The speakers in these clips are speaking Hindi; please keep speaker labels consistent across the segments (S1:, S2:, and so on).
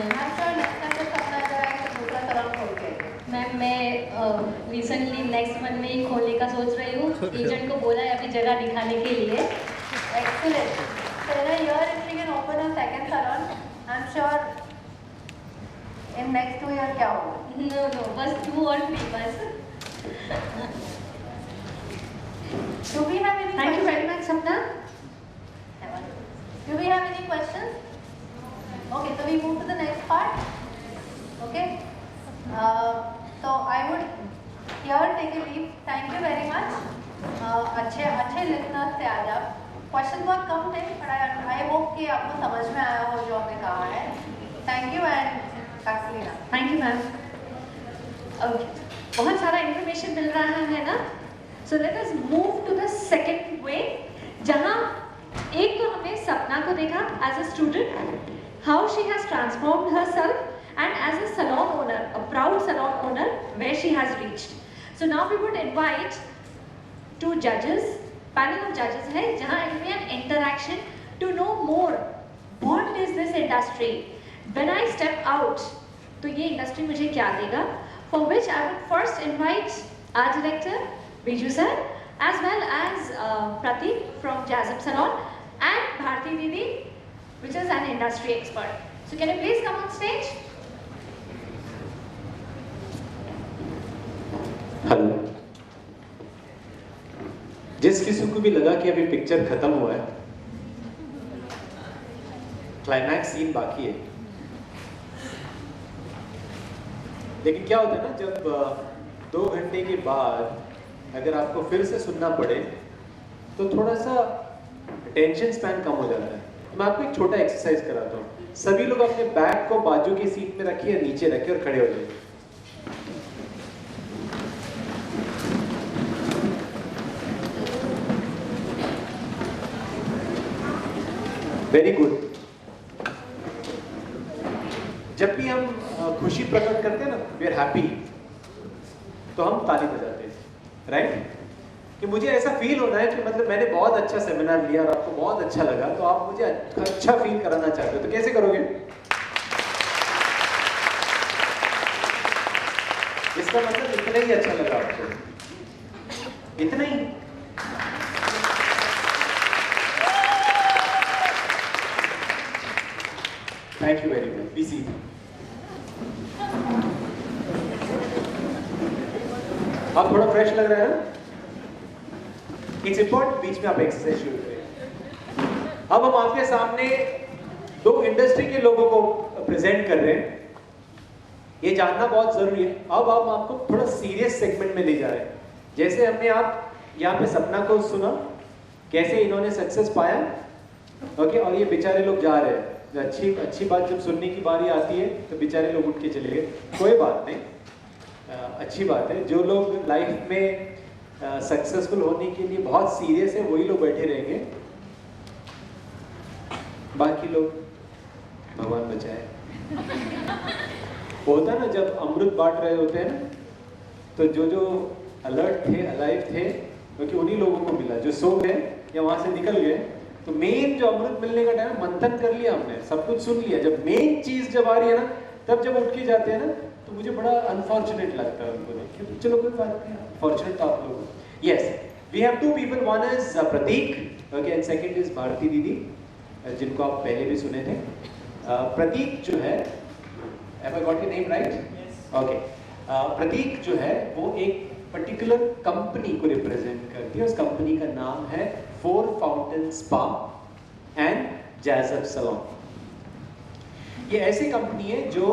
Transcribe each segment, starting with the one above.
S1: Ma'am.
S2: I'm sure next time जब सपना अगर आए तो दूसरा सैलून खोल के आइए।
S1: मैम मैं रिसेंटली नेक्स्ट मंथ में ही खोलने का सोच रही हूँ। एजेंट को बोला है अभी जगह दिखाने के लिए।
S2: Excellent. So in a year if we can open a second salon, I'm sure in next 2 years क्या होगा?
S1: नो बस 2 और 3 बस।
S2: Do we have any
S1: thank you very
S2: questions?
S1: Much सपना।
S2: Do we have any questions? Okay, so we move to the next part. Okay. So I would here take a leave. Thank you very much. अच्छे listeners थे आज आप. Questions बहुत कम थे, but I hope कि आपको समझ में आया हो जो हमने कहा है. Thank you and Kaslina.
S1: Thank you ma'am. Okay, बहुत सारा इंफॉर्मेशन मिल रहा है ना। So let us move to the second वे, जहाँ एक तो हमने सपना को देखा as a student, how she has transformed herself, and as a salon owner, a proud salon owner where she has reached. So now we would invite to जजेस, पैनल ऑफ जजेस है, जहाँ it be N interaction to know more what is this industry, when I step out तो ये इंडस्ट्री मुझे क्या देगा। For which I would first invite our director Biju sir, as well as Pratik from Jazz Up Salon, and Bharti Didi, which is an industry expert. So can you please come on stage?
S3: Hello. जिस किसी को भी लगा कि अभी पिक्चर खत्म हुआ है, क्लाइमैक्स सीन बाकी है। लेकिन क्या होता है ना, जब 2 घंटे के बाद अगर आपको फिर से सुनना पड़े तो थोड़ा सा टेंशन स्पैन कम हो जाता है। तो मैं आपको एक छोटा एक्सरसाइज कराता हूँ। सभी लोग अपने बैग को बाजू की सीट में रखिए, नीचे रखिए और खड़े हो जाइए। Very good. जब भी हम खुशी प्रकट करते हैं ना, वी आर हैप्पी, तो हम ताली बजाते हैं, राइट? कि मुझे ऐसा फील होना है कि मतलब मैंने बहुत अच्छा सेमिनार लिया और आपको बहुत अच्छा लगा, तो आप मुझे अच्छा फील कराना चाहते हो, तो कैसे करोगे? इसका मतलब इतना ही अच्छा लगा आपको, इतना ही। Thank you very much. Be seated. आप थोड़ा फ्रेश लग रहा है ना? इट्स इंपॉर्टेंट बीच में आप एक्सरसाइज शुरू करें। अब हम आपके सामने 2 इंडस्ट्री के लोगों को प्रेजेंट कर रहे हैं। ये जानना बहुत जरूरी है। अब हम आपको थोड़ा सीरियस सेगमेंट में ले जा रहे हैं। जैसे हमने आप यहाँ पे सपना को सुना, कैसे इन्होंने सक्सेस पाया, ओके, और ये बेचारे लोग जा रहे हैं। अच्छी बात, जब सुनने की बारी आती है तो बेचारे लोग उठ के चले गए, कोई बात नहीं, अच्छी बात है। जो लोग लाइफ में सक्सेसफुल होने के लिए बहुत सीरियस है, वही लोग बैठे रहेंगे, बाकी लोग भगवान बचाए। होता ना, जब अमृत बांट रहे होते हैं ना, तो जो अलर्ट थे, अलाइव थे, क्योंकि उन्हीं लोगों को मिला। जो सो गए या वहां से निकल गए, तो मेन जो अमृत मिलने का टाइम, मंथन कर लिया हमने, सब कुछ सुन लिया। जब मेन चीज जब आ रही है ना, तब जब उठ के जाते हैं ना, तो मुझे बड़ा अनफॉर्चुनेट लगता है उनको देख के। चलो कोई बात नहीं, फॉर्चुनेट आप लोग। Yes, we have 2 people, one is Prateek, okay, and second is Bharti didi, जिनको आप पहले भी सुने थे। प्रतीक जो है, have I got your name right? Okay. Prateek जो है वो एक पर्टिकुलर कंपनी को रिप्रेजेंट करती है। उस कंपनी का नाम है 4 fountain spa and jazz up salon. ये ऐसी कंपनी है जो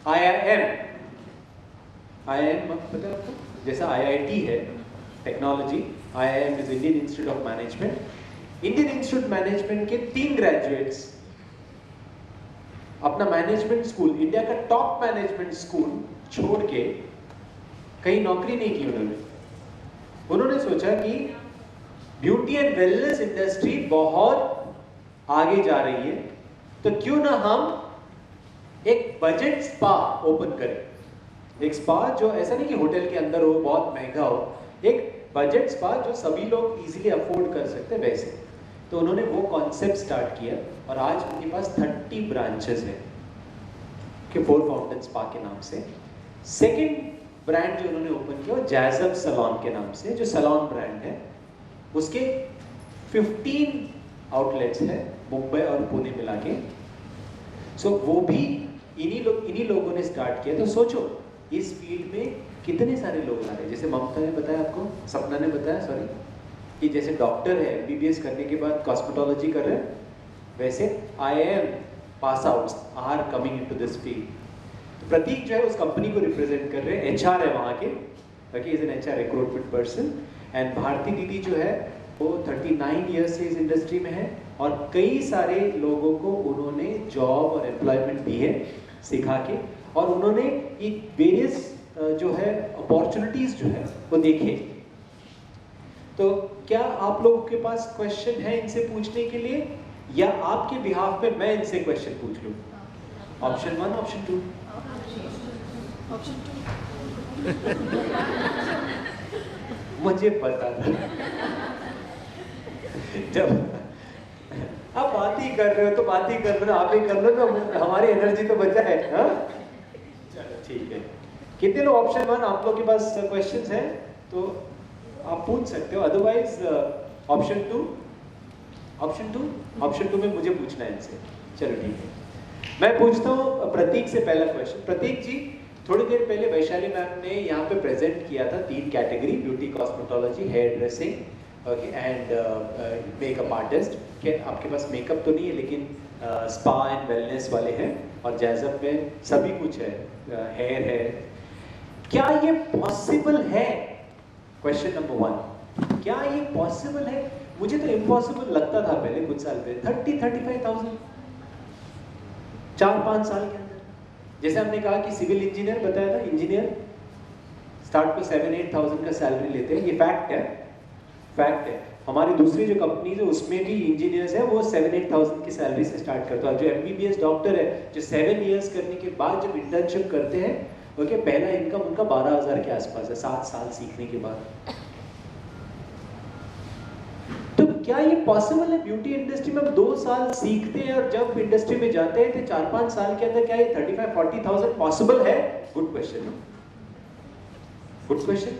S3: IIM पता है आपको? जैसा IIT है technology, IIM is Indian institute of management. Indian institute management के 3 ग्रेजुएट्स अपना मैनेजमेंट स्कूल, इंडिया का टॉप मैनेजमेंट स्कूल छोड़ के कहीं नौकरी नहीं की उन्होंने सोचा कि ब्यूटी एंड वेलनेस इंडस्ट्री बहुत आगे जा रही है, तो क्यों ना हम एक बजट स्पा ओपन करें। एक स्पा जो ऐसा नहीं कि होटल के अंदर हो, बहुत महंगा हो, एक बजट स्पा जो सभी लोग इजीली अफोर्ड कर सकते हैं वैसे। तो उन्होंने वो कॉन्सेप्ट स्टार्ट किया और आज उनके पास 30 ब्रांचेस हैं। के 4 फाउंटेन स्पा के नाम से। सेकंड ब्रांड जो उन्होंने ओपन किया वो जैज़ब सैलून के नाम से, जो सैलून ब्रांड है उसके 15 आउटलेट्स हैं मुंबई और पुणे मिला के। सो वो भी इन्हीं लोगों ने स्टार्ट किया। तो सोचो इस फील्ड में कितने सारे लोग आ रहे हैं। जैसे ममता ने बताया आपको, सपना ने बताया सॉरी, कि जैसे डॉक्टर है एमबीबीएस करने के बाद कॉस्मेटोलॉजी कर रहे हैं, वैसे IIM pass outs are coming into this field. तो प्रतीक जो है उस कंपनी को रिप्रेजेंट कर रहे हैं, HR है वहाँ के, ताकि is an HR recruitment person. And Bharti दीदी जो है वो 39 ईयर्स से इस इंडस्ट्री में है और कई सारे लोगों को उन्होंने जॉब और एम्प्लॉयमेंट दी है सिखा के, और उन्होंने ये वेरियस जो है अपॉर्चुनिटीज जो है वो देखे। तो क्या आप लोगों के पास क्वेश्चन है इनसे पूछने के लिए, या आपके बिहाफ पे मैं इनसे क्वेश्चन पूछ लूं? Option 1, option 2? मुझे पता था। जब आप बात ही कर रहे हो तो बात ही कर लो, आप ही कर लो ना, हमारी एनर्जी तो बचा है। हाँ चलो ठीक है। कितने लोग ऑप्शन 1 आप लोग के पास क्वेश्चंस हैं तो आप पूछ सकते हो, अदरवाइज ऑप्शन 2? ऑप्शन 2 में मुझे पूछना है इनसे। चलो ठीक है, मैं पूछता हूँ प्रतीक से पहला क्वेश्चन। प्रतीक जी, थोड़ी देर पहले वैशाली मैम ने यहाँ पे प्रेजेंट किया था 3 category, beauty, cosmetology, hair dressing and makeup artist. के आपके पास मेकअप तो नहीं है लेकिन स्पा एंड वेलनेस वाले हैं, और जैज़ब में सभी कुछ है, हेयर है। क्या ये पॉसिबल है? क्वेश्चन नंबर 1, क्या ये पॉसिबल है? मुझे तो इम्पॉसिबल लगता था पहले कुछ साल पहले। 30-35,000 4-5 साल के अंदर। जैसे हमने कहा कि सिविल इंजीनियर बताया था, इंजीनियर स्टार्ट पे 7-8,000 का सैलरी लेते हैं, ये फैक्ट है, फैक्ट है। हमारी दूसरी जो कंपनीज है उसमें भी इंजीनियर्स है वो 7-8,000 की सैलरी से स्टार्ट करता है। जो एमबीबीएस डॉक्टर है जो 7 इयर्स करने के बाद जब इंटर्नशिप करते हैं, ओके, पहला इनकम उनका 12,000 के आसपास है 7 साल सीखने के बाद। तो क्या ये पॉसिबल है? ब्यूटी इंडस्ट्री में हम 2 साल सीखते हैं और जब इंडस्ट्री में जाते हैं तो 4-5 साल के अंदर क्या ये 35-40,000 पॉसिबल है? Good question, good question.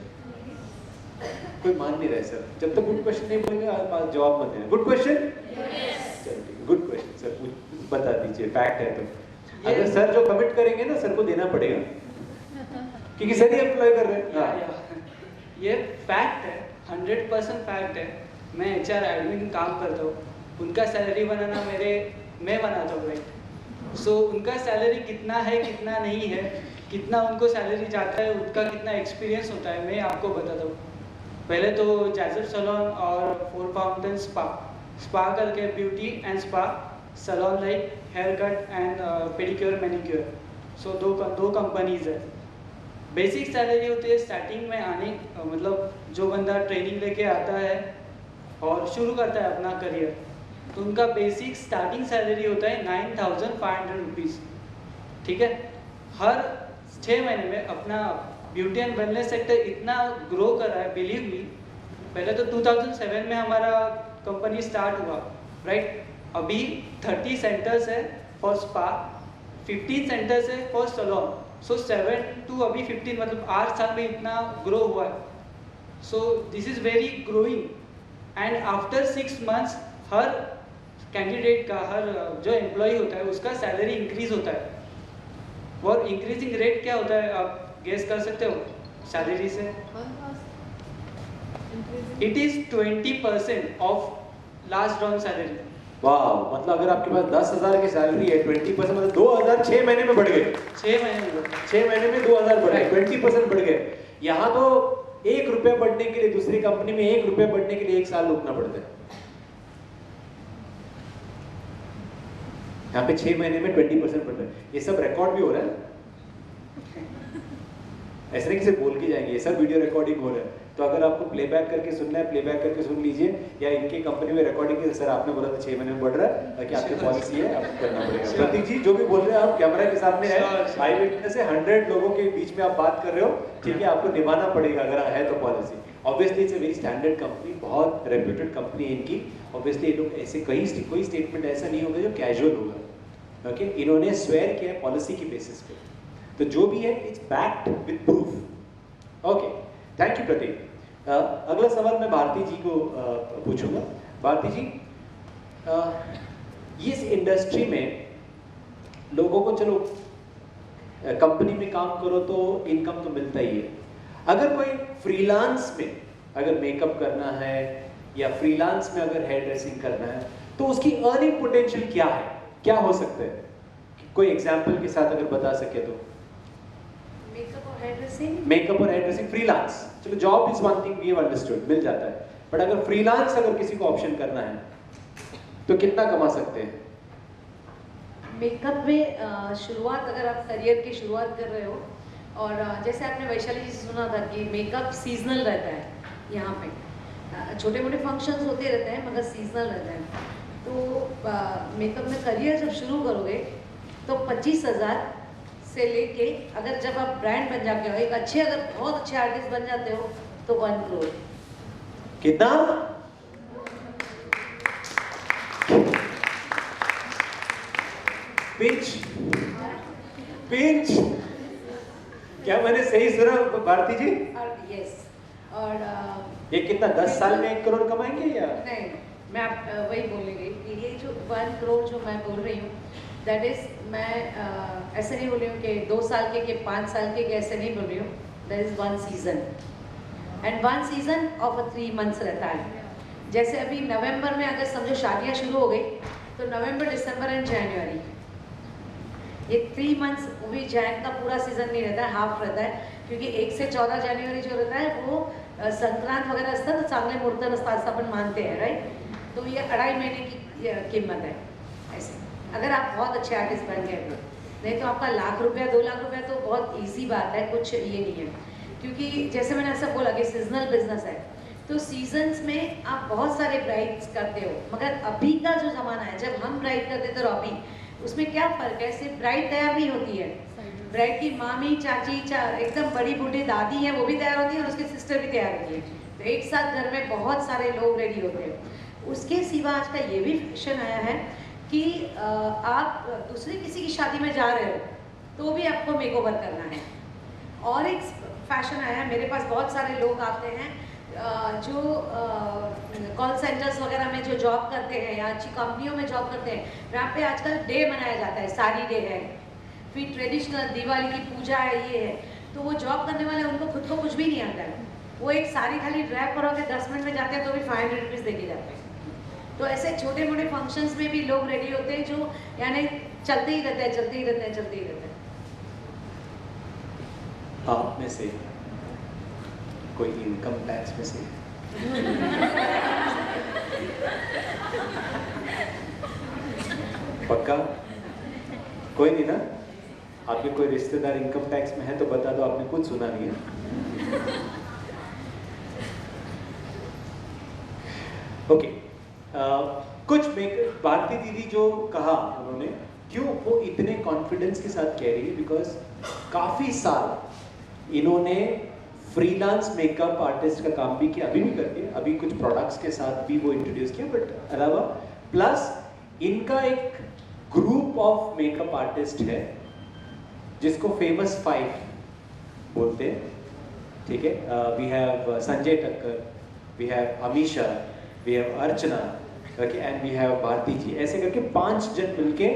S3: कोई मान नहीं रहे सर, जब तक गुड क्वेश्चन नहीं बोलेगा जवाब मत देना। Good question, good question sir, बता दीजिए, फैक्ट है तो। अगर सर जो कमिट करेंगे ना सर को देना पड़ेगा, क्योंकि सर ही अप्लाई कर रहे हैं।
S4: ये फैक्ट है, 100% फैक्ट है। मैं HR एडमिन काम करता हूँ, उनका सैलरी बनाना मैं बनाता हूँ, राइट। सो उनका सैलरी कितना है कितना नहीं है, कितना उनको सैलरी जाता है, उनका कितना एक्सपीरियंस होता है, मैं आपको बताता हूँ। पहले तो जैज़ब सैलून और 4 फाउंटेन स्पा करके beauty and spa salon like hair cut and pedicure manicure. So दो कंपनीज है। बेसिक सैलरी होती है स्टार्टिंग में आने, मतलब जो बंदा ट्रेनिंग लेके आता है और शुरू करता है अपना करियर, तो उनका बेसिक स्टार्टिंग सैलरी होता है 9,500 रुपीज़, ठीक है। हर 6 महीने में अपना ब्यूटी एंड वेलनेस सेक्टर इतना ग्रो कर रहा है, बिलीव मी। पहले तो 2007 में हमारा कंपनी स्टार्ट हुआ, राइट। अभी 30 सेंटर्स है फॉर स्पा, 15 सेंटर्स है फॉर सैलून। सो 7 to अभी 15, मतलब 8 साल में इतना ग्रो हुआ है। So this is very growing. And after 6 months her candidate का, हर जो एम्प्लॉय होता है उसका सैलरी इंक्रीज होता है। और इंक्रीजिंग रेट क्या होता है आप गेस कर सकते हो सैलरी से? It is 20% of last round salary.
S3: वाह, मतलब अगर आपके पास 10,000 की सैलरी है, 20% मतलब 2,000 6 महीने में बढ़ गए।
S4: 6 महीने में
S3: 2,000 बढ़ गए, 20% बढ़ गए। यहाँ तो 1 रुपया बढ़ने के लिए, दूसरी कंपनी में 1 रुपया बढ़ने के लिए 1 साल रुकना पड़ता है। यहाँ पे 6 महीने में 20% बढ़ रहा है। ये सब रिकॉर्ड भी हो रहा है, ऐसे नहीं कि सिर्फ बोल के जाएंगे, ये सब वीडियो रिकॉर्डिंग हो रहा है। तो अगर आपको प्लेबैक करके सुनना है, प्लेबैक करके सुन लीजिए, या इनकी कंपनी में रिकॉर्डिंग की सर आपने बोला था 6 महीने में बढ़ रहा है, ताकि आपकी पॉलिसी है, आपको करना पड़ेगा। प्रतीक जी जो भी बोल रहे हैं आप कैमरा के सामने है, आई विटनेस से 100 लोगों के बीच में आप बात कर रहे हो, ठीक है, आपको निभाना पड़ेगा अगर है तो policy. Obviously it's a very standard company, बहुत रेप्यूटेड कंपनी है इनकी। ऑब्वियसली ये लोग ऐसे कोई स्टेटमेंट ऐसा नहीं होगा जो कैजुअल होगा, ओके इन्होंने स्वेयर किया है पॉलिसी की बेसिस पे, तो जो भी है it's backed with proof. Okay thank you Prateek. अगला सवाल मैं भारती जी को पूछूंगा। भारती जी, इस इंडस्ट्री में लोगों को चलो कंपनी में काम करो तो इनकम तो मिलता ही है, अगर कोई फ्रीलांस में अगर मेकअप करना है या फ्रीलांस में अगर हेयर ड्रेसिंग करना है तो उसकी अर्निंग पोटेंशियल क्या है, क्या हो सकता है? कोई एग्जांपल के साथ अगर बता सके तो।
S2: मेकअप और हेयर ड्रेसिंग,
S3: मेकअप और हेयर ड्रेसिंग फ्रीलांस, चलो job is one thing we have understood, मिल जाता है, बट अगर फ्रीलांस अगर किसी को ऑप्शन करना है तो कितना कमा सकते हैं?
S5: मेकअप में शुरुआत अगर आप करियर की शुरुआत कर रहे हो और जैसे आपने वैशाली जी से सुना था कि मेकअप सीजनल रहता है, यहाँ पे छोटे मोटे फंक्शंस होते रहते हैं मगर सीजनल रहता है, तो मेकअप में करियर जब शुरू करोगे तो 25,000 से लेके अगर जब आप ब्रांड बन जाते हो, एक अच्छे अगर बहुत अच्छे आर्टिस्ट बन जाते हो तो 1 करोड़।
S3: कितना? पिंच पिंच, क्या मैंने सही सुना भारती जी?
S5: यस, और
S3: ये कितना 10 साल में 1 करोड़ कमाएंगे या?
S5: नहीं, मैं आप वही बोलने गई कि ये जो 1 करोड़ जो मैं बोल रही हूँ दैट इज, मैं ऐसे नहीं बोल रही हूँ कि 2 साल के 5 साल के ऐसे नहीं बोल रही हूँ, that is 1 season and 1 season of 3 months रहता है। जैसे अभी नवंबर में अगर समझो शादियाँ शुरू हो गई तो नवंबर, दिसंबर एंड जनवरी, ये 3 मंथ्स, वो भी जैन का पूरा सीजन नहीं रहता है, हाफ रहता है, क्योंकि 1 से 14 जनवरी जो रहता है वो संक्रांत वगैरह असतं तर चांगले मुहूर्त नसतात असं आपण मानते हैं, राइट? तो ये 2.5 महीने की कीमत है ऐसे, अगर आप बहुत अच्छे आर्टिस्ट बन गए तो। नहीं तो आपका लाख रुपया 2 लाख रुपया तो बहुत ईजी बात है, कुछ ये नहीं है, क्योंकि जैसे मैंने ऐसा बोला कि सीजनल बिजनेस है, तो सीजन्स में आप बहुत सारे ब्राइड्स करते हो, मगर अभी का जो ज़माना है, जब हम ब्राइड करते थे तो अभी उसमें क्या फ़र्क है? सिर्फ ब्राइड तैयार नहीं होती है, ब्राइड की मामी, चाची, एकदम बड़ी बूढ़ी दादी है वो भी तैयार होती है और उसकी सिस्टर भी तैयार होती है, तो एक साथ घर में बहुत सारे लोग रेडी होते हैं। उसके सिवा आज का ये भी फैशन आया है कि आप दूसरे किसी की शादी में जा रहे हो तो भी आपको मेकओवर करना है। और एक फैशन आया है, मेरे पास बहुत सारे लोग आते हैं जो कॉल सेंटर्स वगैरह में जो जॉब करते हैं या अच्छी कंपनियों में जॉब करते हैं, वहाँ पे आजकल डे मनाया जाता है, साड़ी डे है, फिर ट्रेडिशनल दिवाली की पूजा है, ये है, तो वो जॉब करने वाले उनको खुद को कुछ भी नहीं आता है, वो एक साड़ी खाली ड्रैप करो के 10 मिनट में जाते हैं तो भी 500 रुपीज़ दे के जाते हैं। तो ऐसे छोटे मोटे फंक्शंस में भी लोग रेडी होते हैं जो यानी चलते ही रहते हैं, चलते ही रहते हैं, चलते ही रहते हैं।
S3: आप में से कोई इनकम टैक्स में से? पक्का? कोई नहीं ना? आपके कोई रिश्तेदार इनकम टैक्स में है तो बता दो, आपने कुछ सुना नहीं है। ओके, कुछ भारती दीदी जो कहा उन्होंने, क्यों वो इतने कॉन्फिडेंस के साथ कह रही है? बिकॉज काफी साल इन्होंने फ्रीलांस मेकअप आर्टिस्ट का काम भी किया, अभी भी करती है, अभी कुछ प्रोडक्ट्स के साथ भी वो इंट्रोड्यूस किया, बट अलावा प्लस इनका एक ग्रुप ऑफ मेकअप आर्टिस्ट है जिसको फेमस 5 बोलते हैं, ठीक है? We have Sanjay Takkar, we have Ameesha, we have Archana, okay, and we have Bharti ji, ऐसे करके 5 जन मिलके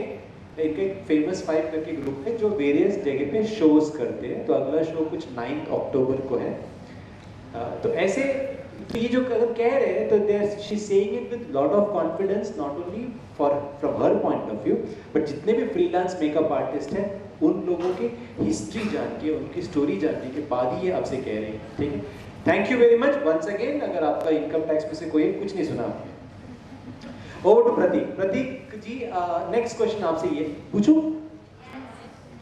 S3: एक फेमस 5 करके ग्रुप है जो वेरियस जगह पे शोज करते हैं। तो अगला शो कुछ 9 अक्टूबर को है। तो ऐसे, तो ये जो अगर कह रहे हैं तो there she saying it with lot of confidence, not only for from her point of view, but जितने भी फ्रीलांस मेकअप आर्टिस्ट हैं उन लोगों की हिस्ट्री जान के, उनकी स्टोरी जानने के बाद ही ये आपसे कह रहे हैं, ठीक है? Thank you very much once again. अगर आपका इनकम टैक्स में से कोई कुछ नहीं सुना आपने। Over to Pratik. Pratik ji, next question आपसे ये पूछूं?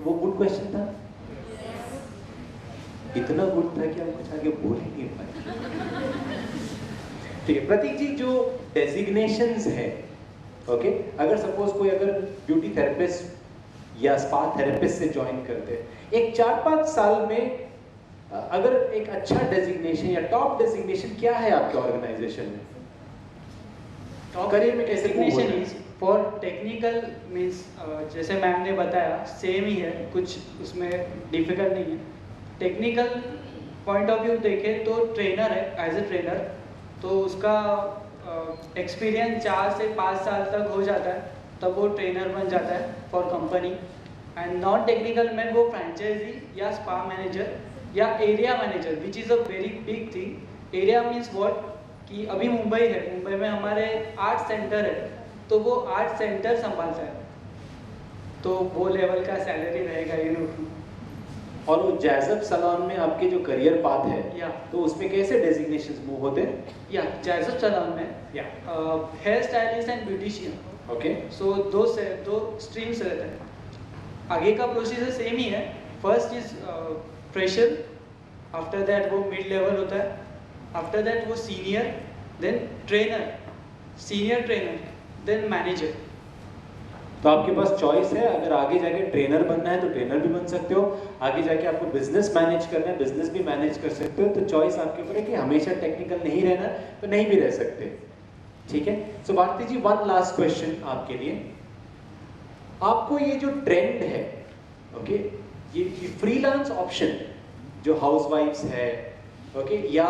S3: वो गुड क्वेश्चन था, इतना गुड था कि आप कुछ आगे बोल ही नहीं पाए। ठीक है प्रतीक जी, जो डेजिग्नेशंस है, ओके, अगर सपोज कोई अगर ब्यूटी थेरेपिस्ट या स्पा थेरेपिस्ट से ज्वाइन करते हैं, एक 4-5 साल में अगर एक अच्छा डेजिग्नेशन या टॉप डेजिग्नेशन क्या है आपके ऑर्गेनाइजेशन में? करियर में कैसे
S4: Designation is for technical means जैसे मैम ने बताया सेम ही है, कुछ उसमें डिफिकल्ट नहीं है। टेक्निकल पॉइंट ऑफ व्यू देखें तो ट्रेनर है, एज ए ट्रेनर तो उसका एक्सपीरियंस 4 से 5 साल तक हो जाता है, तब वो ट्रेनर बन जाता है for company. And non technical में वो फ्रेंचाइजी या स्पा मैनेजर या area manager, which is a very big thing. Area means what कि अभी मुंबई है, मुंबई में हमारे 8 सेंटर है, तो वो 8 सेंटर संभालता है, तो वो लेवल का सैलरी रहेगा, यू नो।
S3: और वो जैज़ब सैलून में आपके जो करियर पाथ है,
S4: या
S3: तो उसमें कैसे डेजिग्नेशंस मूव होते हैं?
S4: या जैज़ब सैलून में
S3: या
S4: hair stylist and beautician,
S3: okay,
S4: so दो स्ट्रीम्स रहते हैं। आगे का प्रोसीजर सेम ही है। First is fresher, after that वो मिड लेवल होता है, आफ्टर दैट वो senior, then trainer, senior trainer, then manager.
S3: तो आपके पास चॉइस है, अगर आगे जाके ट्रेनर बनना है तो ट्रेनर भी बन सकते हो, आगे जाके आपको बिजनेस मैनेज करना है बिजनेस भी मैनेज कर सकते हो। तो चॉइस आपके ऊपर है कि हमेशा टेक्निकल नहीं रहना तो नहीं भी रह सकते, ठीक है। सो भारती जी, वन लास्ट क्वेश्चन आपके लिए। आपको ये जो ट्रेंड है, ओके, ये फ्रीलांस ऑप्शन जो हाउसवाइफ्स है, ओके, या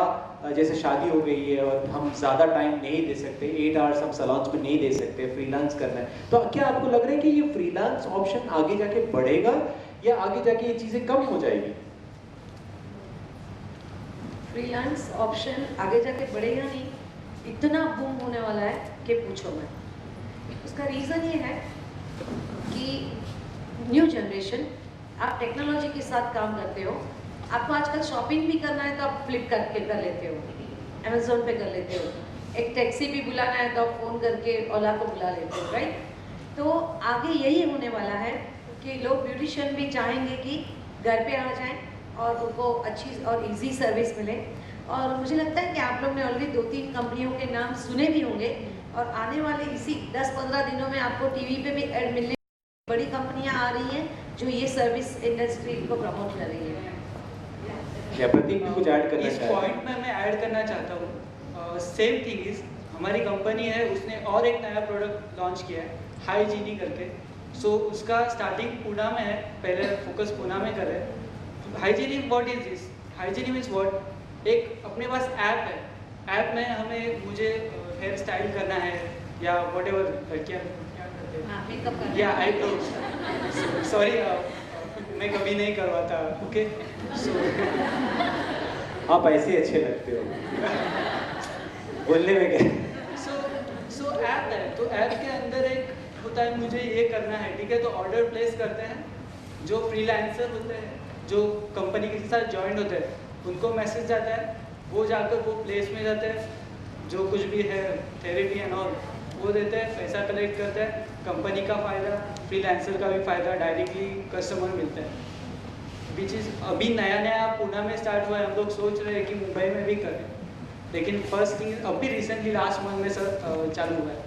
S3: जैसे शादी हो गई है और हम ज़्यादा टाइम नहीं दे सकते, 8 आवर्स हम सैलून्स में नहीं दे सकते, फ्रीलांस करना है, तो क्या आपको लग रहा है कि ये फ्रीलांस ऑप्शन आगे जाके बढ़ेगा या आगे जाके ये चीज़ें कम हो जाएगी?
S5: फ्रीलांस ऑप्शन आगे जाके बढ़ेगा नहीं, इतना बूम होने वाला है कि पूछो मत। उसका रीज़न ये है कि न्यू जनरेशन, आप टेक्नोलॉजी के साथ काम करते हो, आपको आजकल शॉपिंग भी करना है तो आप फ्लिपकार्ट पे कर लेते हो, अमेजोन पे कर लेते हो, एक टैक्सी भी बुलाना है तो आप फ़ोन करके ओला को बुला लेते हो, राइट। तो आगे यही होने वाला है कि लोग ब्यूटिशियन भी चाहेंगे कि घर पे आ जाएं और उनको अच्छी और इजी सर्विस मिले। और मुझे लगता है कि आप लोग ने ऑलरेडी 2-3 कंपनियों के नाम सुने भी होंगे, और आने वाले इसी 10-15 दिनों में आपको टीवी पे भी ऐड मिलने, बड़ी कंपनियां आ रही हैं जो ये सर्विस इंडस्ट्री को प्रमोट कर रही है।
S3: या प्रतीक भी कुछ ऐड करना
S4: इस
S3: चाहे?
S4: पॉइंट में मैं ऐड करना चाहता हूँ, सेम थिंग इज, हमारी कंपनी है उसने और एक नया प्रोडक्ट लॉन्च किया है हाइजीनी करके। सो उसका स्टार्टिंग पुणे में है, पहले फोकस पुणे में करे। Hygieni what is this? Hygieni means what, एक अपने पास ऐप है, ऐप में हमें मुझे हेयर स्टाइल करना है या वॉट एवर लड़कियाँ क्या करते हैं,
S5: मेकअप करना
S4: या आईब्रोज, सॉरी मैं कभी नहीं करवाता, ओके। सो
S3: आप ऐसे अच्छे लगते हो बोलने में क्या।
S4: सो ऐप है, तो ऐप के अंदर एक होता है मुझे ये करना है, ठीक है, तो ऑर्डर प्लेस करते हैं। जो फ्रीलांसर होते हैं, जो कंपनी के साथ ज्वाइन होते हैं, उनको मैसेज जाता है, वो जाकर वो प्लेस में जाते हैं, जो कुछ भी है थेरेपी एंड ऑल वो देते हैं, पैसा कलेक्ट करते हैं, कंपनी का फ़ायदा, फ्रीलांसर का भी फ़ायदा, डायरेक्टली कस्टमर मिलता है। विच इज़ अभी नया नया पुणे में स्टार्ट हुआ है, हम लोग सोच रहे हैं कि मुंबई में भी करें, लेकिन फर्स्ट थिंग अभी रिसेंटली लास्ट मंथ में सर चालू हुआ है।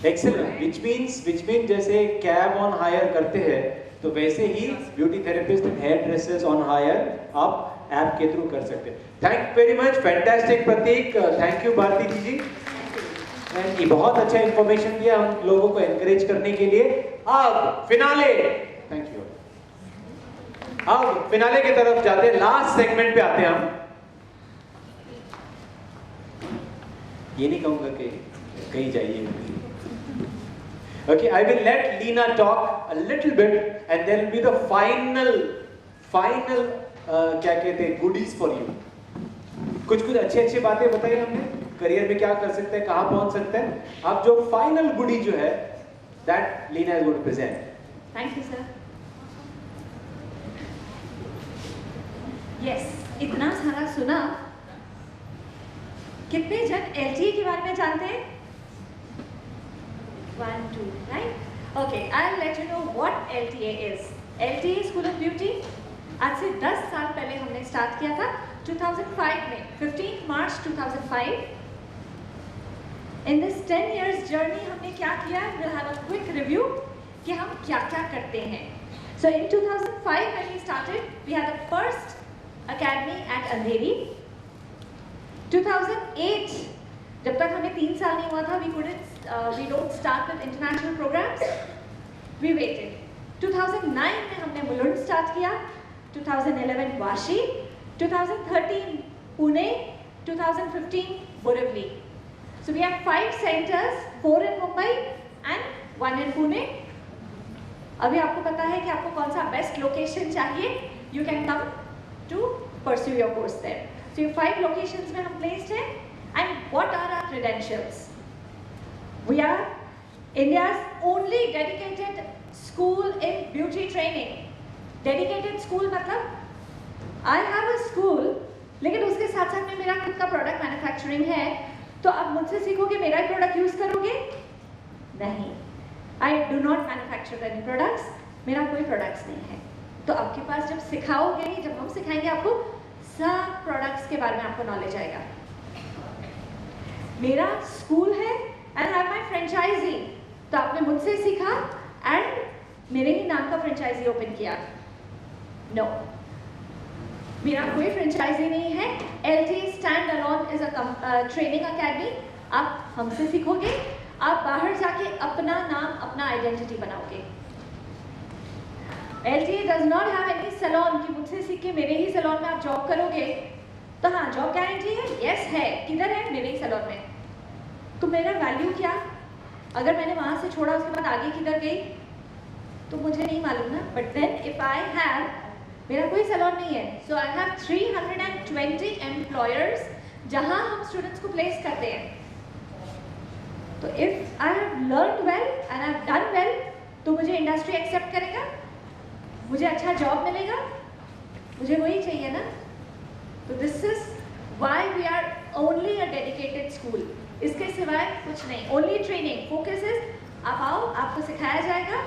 S3: एक्सेलेंट, विच मीन्स जैसे कैब ऑन हायर करते हैं तो वैसे ही beauty therapist and hair dressers on hire आप ऐप के थ्रू कर सकते हैं। Thank you very much, fantastic Prateek, thank you Bharti ji. And ये बहुत अच्छा इंफॉर्मेशन दिया हम लोगों को एनकरेज करने के लिए। अब फिनाले, थैंक यू। अब फिनाले की तरफ जाते हैं, लास्ट सेगमेंट पे आते हैं हम। ये नहीं कहूंगा कि कहीं जाइए। Okay, I will let Leena talk a little bit, and there will be the final क्या कहते हैं goodies for you. कुछ अच्छी बातें बताई हमने, करियर में क्या कर सकते हैं, कहाँ पहुँच सकते हैं। अब जो फाइनल गुडी जो है, that Leena is going to present.
S1: Thank you sir. Yes, इतना सारा सुना। कितने जन LTA के बारे में जानते हैं? 1, 2, right? Okay, I'll let you know what LTA is. LTA School of Beauty आज से 10 साल पहले हमने स्टार्ट किया था 2005 में, 15 मार्च 2005। In this 10 years journey हमने क्या किया? We'll have a quick review कि हम क्या-क्या करते हैं। So in 2005 when we started, we had the first academy at Andheri. 2008 जब तक हमें 3 साल नहीं हुआ था, we don't start with international programs. We waited. 2009 में हमने मुलुंड स्टार्ट किया, 2011 Vashi, 2013 Pune, 2015 Borivali. So we have 5 centers, 4 in Mumbai and 1 in Pune. अभी आपको पता है कि आपको कौन सा बेस्ट लोकेशन चाहिए. You can come to pursue your course there. So ये 5 locations में हम placed हैं. And what are our credentials? We are India's only dedicated school in beauty training. Dedicated school मतलब I have a school, लेकिन उसके साथ साथ में मेरा खुद का प्रोडक्ट मैन्युफैक्चरिंग है. तो आप मुझसे सीखोगे, मेरा ही प्रोडक्ट यूज करोगे? नहीं. I do not manufacture any products. मेरा कोई प्रोडक्ट्स नहीं है. तो आपके पास जब सिखाओगे, जब हम सिखाएंगे आपको, सब प्रोडक्ट्स के बारे में आपको नॉलेज आएगा. मेरा स्कूल है एंड हैव माय फ्रेंचाइजी. तो आपने मुझसे सीखा एंड मेरे ही नाम का फ्रेंचाइजी ओपन किया? नो. मेरा कोई फ्रेंचाइजी नहीं है. LT stand alone is a training academy. आप हमसे सीखोगे, आप बाहर जाके अपना नाम, अपना आइडेंटिटी बनाओगे. LT does not have any salon कि मुझसे सीख के मेरे ही सैलून में आप जॉब करोगे. तो हाँ, जॉब गारंटी है? यस है. किधर है? मेरे ही सैलून में. तो मेरा वैल्यू क्या? अगर मैंने वहां से छोड़ा, उसके बाद आगे किधर गई तो मुझे नहीं मालूम ना. But then if I have, मेरा कोई सैलून नहीं है, सो आई हैव 320 एम्प्लॉयर्स जहां हम स्टूडेंट्स को प्लेस करते हैं. तो if I have learn well and I have done well, तो मुझे इंडस्ट्री एक्सेप्ट करेगा, मुझे अच्छा जॉब मिलेगा, मुझे वही चाहिए ना. तो this is why we are only a dedicated school. इसके सिवाय कुछ नहीं. Only training. फोकस इज आप आओ, आपको सिखाया जाएगा,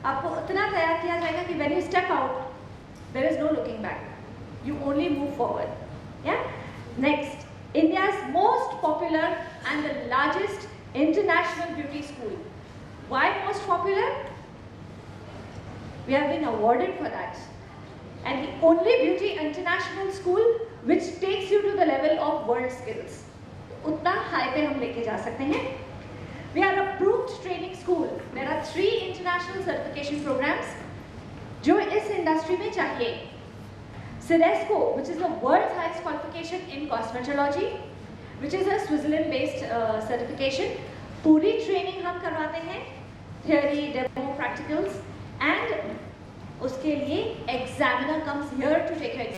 S1: आपको उतना तैयार किया जाएगा कि when you step out there is no looking back. You only move forward. Yeah. Next, India's most popular and the largest international beauty school. Why most popular? We have been awarded for that. And the only beauty international school which takes you to the level of world skills. उतना हाई पे हम लेके जा सकते हैं. We are approved training school. There are 3 international certification programs जो इस इंडस्ट्री में चाहिए. CIDESCO, which is the world's highest qualification in cosmetology, which is a Switzerland-based certification. पूरी ट्रेनिंग हम करवाते हैं, theory, demo, practicals, and उसके लिए examiner comes here to take your exam.